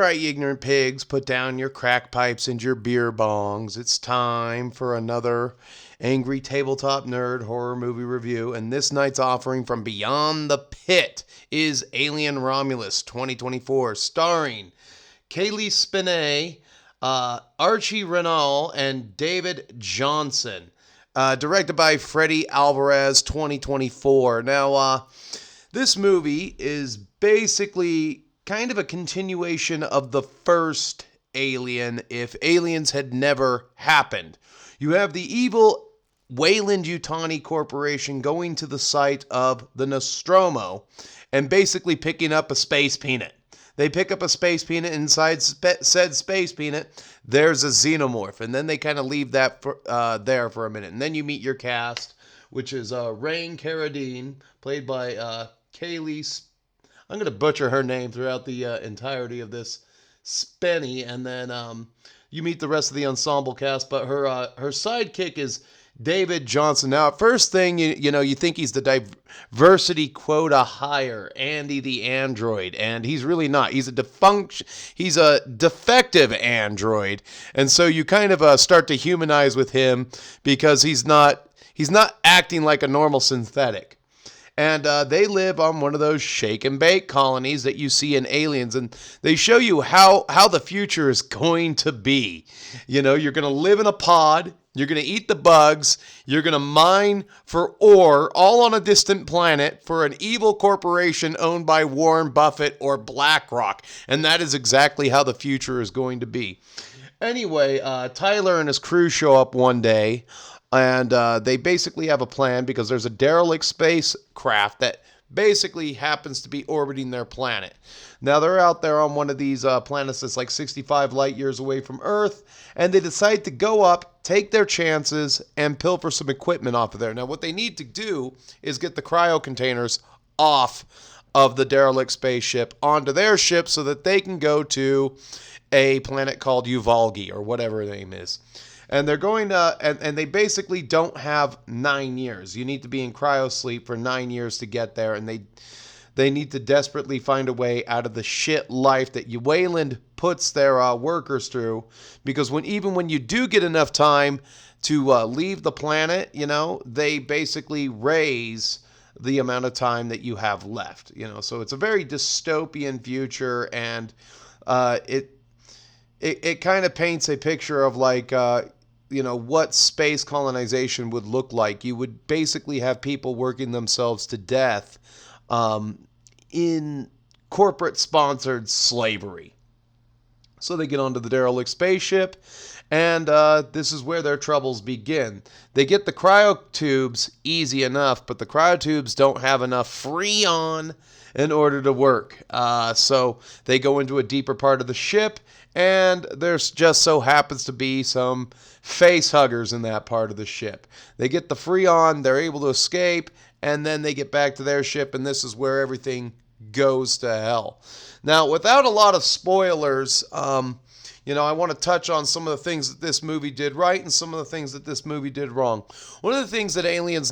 right, you ignorant pigs, put down your crack pipes and your beer bongs. It's time for another angry tabletop nerd horror movie review, and this night's offering from Beyond the Pit is Alien Romulus 2024, starring Cailee Spaeny, Archie Renaux, and David Jonsson. Directed by Fede Alvarez 2024. Now, this movie is basically kind of a continuation of the first Alien if aliens had never happened. You have the evil Weyland-Yutani Corporation going to the site of the Nostromo and basically picking up a space peanut. They pick up a space peanut. Inside said space peanut, there's a xenomorph. And then they kind of leave that there for a minute. And then you meet your cast, which is Rain Carradine, played by Cailee. I'm going to butcher her name throughout the entirety of this. Spaeny. And then you meet the rest of the ensemble cast. But her sidekick is David Jonsson. Now, first thing, you think he's the diversity quota hire, Andy the android, and he's really not. He's a defective android, and so you kind of start to humanize with him because he's not acting like a normal synthetic. And they live on one of those shake and bake colonies that you see in Aliens. And they show you how the future is going to be. You're going to live in a pod. You're going to eat the bugs. You're going to mine for ore, all on a distant planet, for an evil corporation owned by Warren Buffett or BlackRock. And that is exactly how the future is going to be. Anyway, Tyler and his crew show up one day. And they basically have a plan because there's a derelict spacecraft that basically happens to be orbiting their planet. Now, they're out there on one of these planets that's like 65 light years away from Earth, and they decide to go up, take their chances, and pilfer some equipment off of there. Now, what they need to do is get the cryo containers off of the derelict spaceship onto their ship so that they can go to a planet called Uvalgi, or whatever the name is. And they're going to, and they basically don't have 9 years. You need to be in cryosleep for 9 years to get there, and they need to desperately find a way out of the shit life that Weyland puts their workers through. Because even when you do get enough time to leave the planet, they basically raise the amount of time that you have left. So it's a very dystopian future, and it kind of paints a picture of like. What space colonization would look like. You would basically have people working themselves to death in corporate-sponsored slavery. So they get onto the derelict spaceship, and this is where their troubles begin. They get the cryotubes easy enough, but the cryotubes don't have enough freon in order to work. So they go into a deeper part of the ship, and there's just so happens to be some face huggers in that part of the ship. They get the freon, they're able to escape, and then they get back to their ship, and this is where everything goes to hell. Now, without a lot of spoilers, I want to touch on some of the things that this movie did right and some of the things that this movie did wrong. One of the things that the Aliens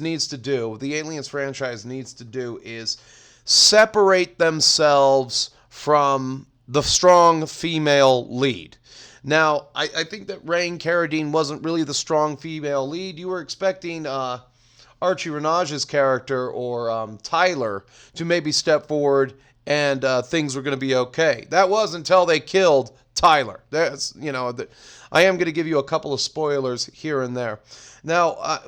franchise needs to do is separate themselves from the strong female lead. Now, I think that Rain Carradine wasn't really the strong female lead. You were expecting Archie Renaux's character or Tyler to maybe step forward and things were going to be okay. That was until they killed Tyler. That's, I am going to give you a couple of spoilers here and there. Now,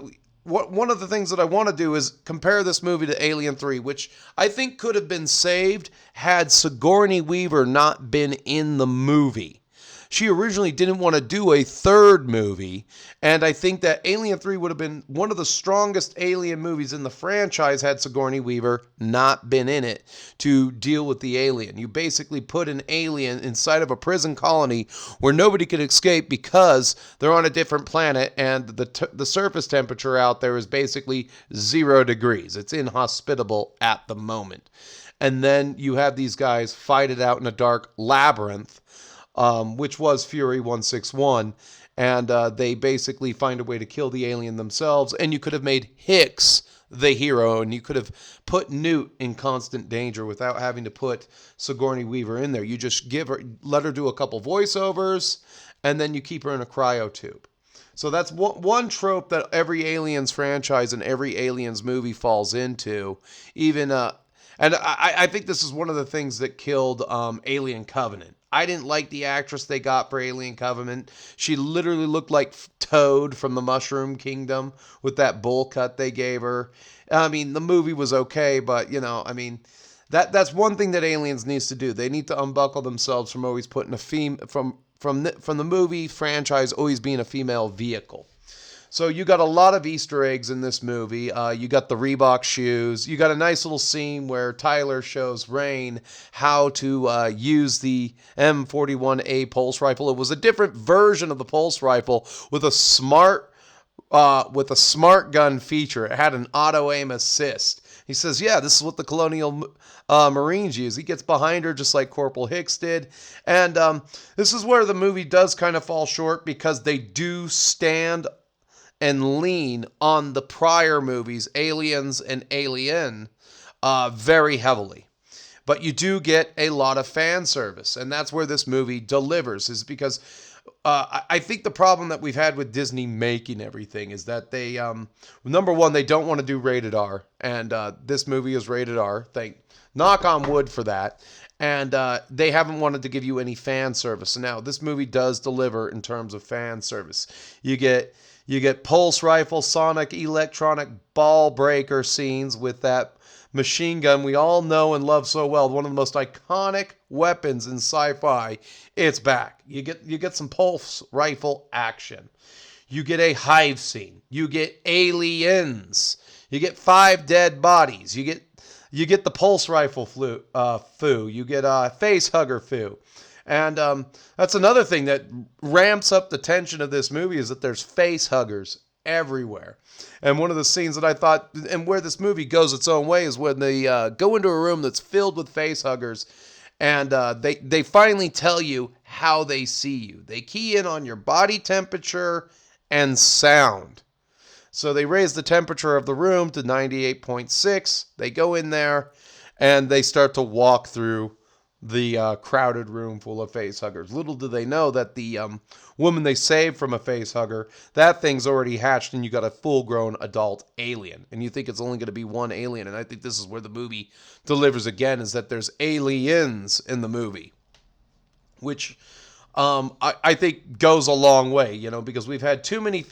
one of the things that I want to do is compare this movie to Alien 3, which I think could have been saved had Sigourney Weaver not been in the movie. She originally didn't want to do a third movie, and I think that Alien 3 would have been one of the strongest Alien movies in the franchise had Sigourney Weaver not been in it to deal with the alien. You basically put an alien inside of a prison colony where nobody could escape because they're on a different planet, and the surface temperature out there is basically 0 degrees. It's inhospitable at the moment. And then you have these guys fight it out in a dark labyrinth, which was Fury 161. and they basically find a way to kill the alien themselves. And you could have made Hicks the hero, and you could have put Newt in constant danger without having to put Sigourney Weaver in there. You just let her do a couple voiceovers, and then you keep her in a cryo tube. So that's one trope that every Aliens franchise and every Aliens movie falls into. Even and I think this is one of the things that killed Alien Covenant. I didn't like the actress they got for Alien Covenant. She literally looked like Toad from the Mushroom Kingdom with that bowl cut they gave her. I mean, the movie was okay, but I mean, that's one thing that Aliens needs to do. They need to unbuckle themselves from always putting from the movie franchise always being a female vehicle. So you got a lot of Easter eggs in this movie. You got the Reebok shoes. You got a nice little scene where Tyler shows Rain how to use the M41A pulse rifle. It was a different version of the pulse rifle with a smart gun feature. It had an auto aim assist. He says, yeah, this is what the Colonial Marines use. He gets behind her just like Corporal Hicks did. And this is where the movie does kind of fall short, because they do stand and lean on the prior movies, Aliens and Alien, very heavily. But you do get a lot of fan service, and that's where this movie delivers, is because I think the problem that we've had with Disney making everything is that they, number one, they don't want to do rated R, and this movie is rated R. Knock on wood for that. And they haven't wanted to give you any fan service. So now this movie does deliver in terms of fan service. You get pulse rifle, sonic, electronic ball breaker scenes with that machine gun we all know and love so well. One of the most iconic weapons in sci-fi. It's back. You get some pulse rifle action. You get a hive scene. You get aliens. You get 5 dead bodies. You get the pulse rifle foo. You get face hugger foo. And that's another thing that ramps up the tension of this movie, is that there's face huggers everywhere. And one of the scenes that I thought, and where this movie goes its own way, is when they go into a room that's filled with face huggers, and they finally tell you how they see you. They key in on your body temperature and sound. So they raise the temperature of the room to 98.6. They go in there, and they start to walk through the crowded room full of face huggers. Little do they know that the woman they saved from a face hugger, that thing's already hatched, and you got a full-grown adult alien. And you think it's only going to be one alien, and I think this is where the movie delivers again, is that there's aliens in the movie, which I think goes a long way, because we've had too many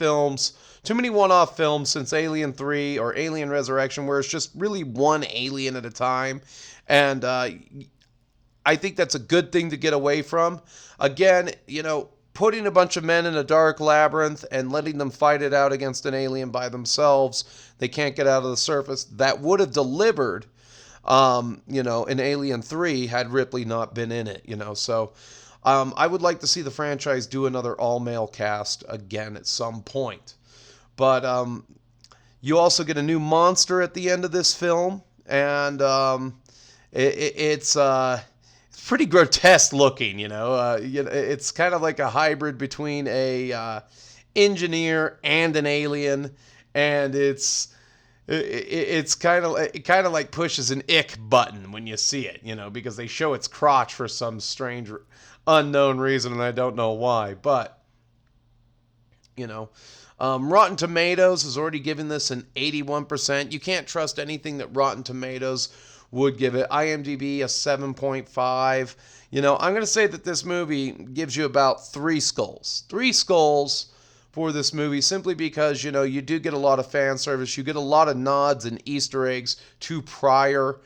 one-off films since Alien 3 or Alien Resurrection, where it's just really one alien at a time. And I think that's a good thing to get away from. Again, putting a bunch of men in a dark labyrinth and letting them fight it out against an alien by themselves, they can't get out of the surface. That would have delivered, in Alien 3 had Ripley not been in it, So I would like to see the franchise do another all-male cast again at some point. But you also get a new monster at the end of this film, and it's pretty grotesque looking, it's kind of like a hybrid between a engineer and an alien, and it kind of like pushes an ick button when you see it, because they show its crotch for some strange unknown reason, and I don't know why, but Rotten Tomatoes has already given this an 81%. You can't trust anything that Rotten Tomatoes would give it. IMDb a 7.5. I'm going to say that this movie gives you about 3 skulls. 3 skulls for this movie, simply because, you do get a lot of fan service. You get a lot of nods and Easter eggs to prior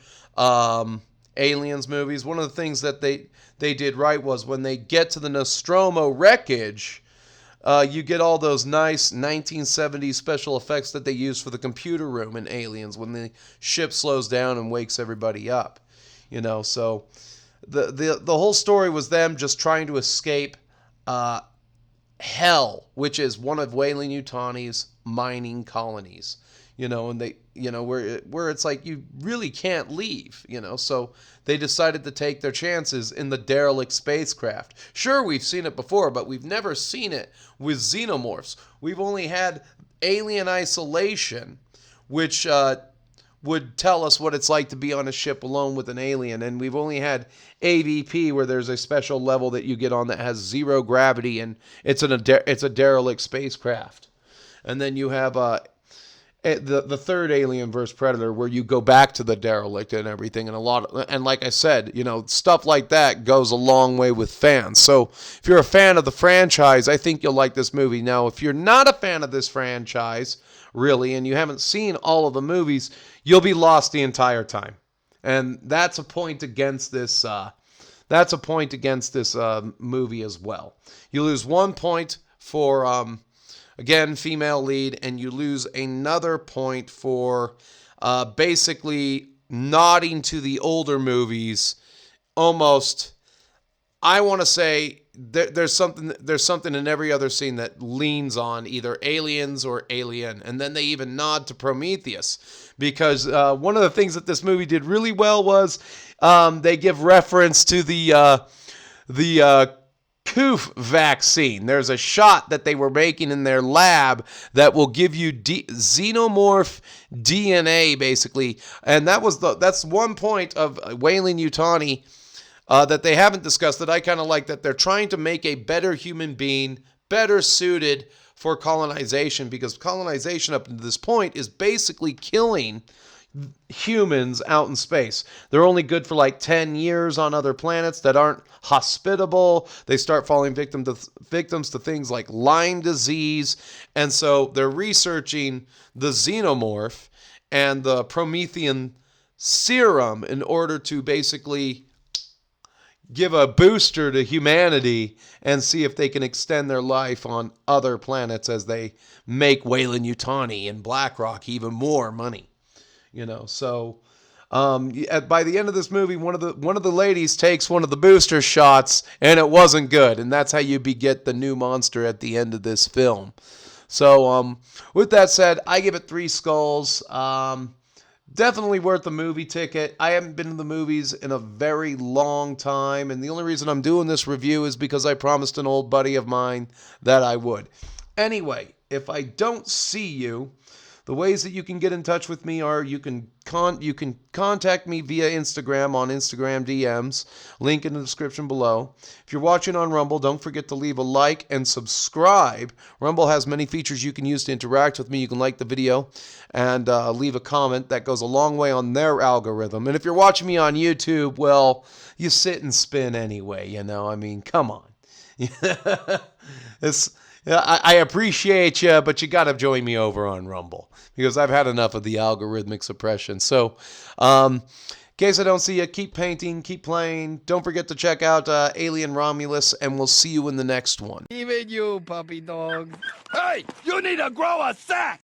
Aliens movies. One of the things that they did right was when they get to the Nostromo wreckage, you get all those nice 1970s special effects that they use for the computer room in Aliens when the ship slows down and wakes everybody up. So the whole story was them just trying to escape Hell, which is one of Weyland-Yutani's mining colonies. and they, where it's like you really can't leave, so they decided to take their chances in the derelict spacecraft. Sure, we've seen it before, but we've never seen it with xenomorphs. We've only had alien isolation, which would tell us what it's like to be on a ship alone with an alien, and we've only had AVP, where there's a special level that you get on that has zero gravity, and it's a derelict spacecraft. And then you have the third Alien vs Predator, where you go back to the derelict and everything, and like I said, stuff like that goes a long way with fans. So if you're a fan of the franchise, I think you'll like this movie. Now, if you're not a fan of this franchise, really, and you haven't seen all of the movies, you'll be lost the entire time, and that's a point against this. That's a point against this movie as well. You lose 1 point for again, female lead, and you lose another point for basically nodding to the older movies. Almost, I want to say there's something in every other scene that leans on either aliens or Alien, and then they even nod to Prometheus, because one of the things that this movie did really well was they give reference to the Coof vaccine. There's a shot that they were making in their lab that will give you xenomorph DNA, basically, and that's 1 point of Weyland-Yutani that they haven't discussed, that I kind of like, that they're trying to make a better human being, better suited for colonization, because colonization up to this point is basically killing humans out in space. They're only good for like 10 years on other planets that aren't hospitable. They start falling victims to things like Lyme disease, and so they're researching the xenomorph and the Promethean serum in order to basically give a booster to humanity and see if they can extend their life on other planets as they make Weyland-Yutani and BlackRock even more money. So by the end of this movie, one of the ladies takes one of the booster shots, and it wasn't good, and that's how you beget the new monster at the end of this film. So with that said, I give it 3 skulls. Definitely worth the movie ticket. I haven't been to the movies in a very long time, and the only reason I'm doing this review is because I promised an old buddy of mine that I would. Anyway, if I don't see you, the ways that you can get in touch with me are you can contact me via Instagram on Instagram DMs, link in the description below. If you're watching on Rumble, don't forget to leave a like and subscribe. Rumble has many features you can use to interact with me. You can like the video and leave a comment. That goes a long way on their algorithm. And if you're watching me on YouTube, well, you sit and spin anyway, I mean, come on. I appreciate you, but you got to join me over on Rumble, because I've had enough of the algorithmic suppression. So, in case I don't see you, keep painting, keep playing. Don't forget to check out Alien Romulus, and we'll see you in the next one. Even you, puppy dog. Hey, you need to grow a sack!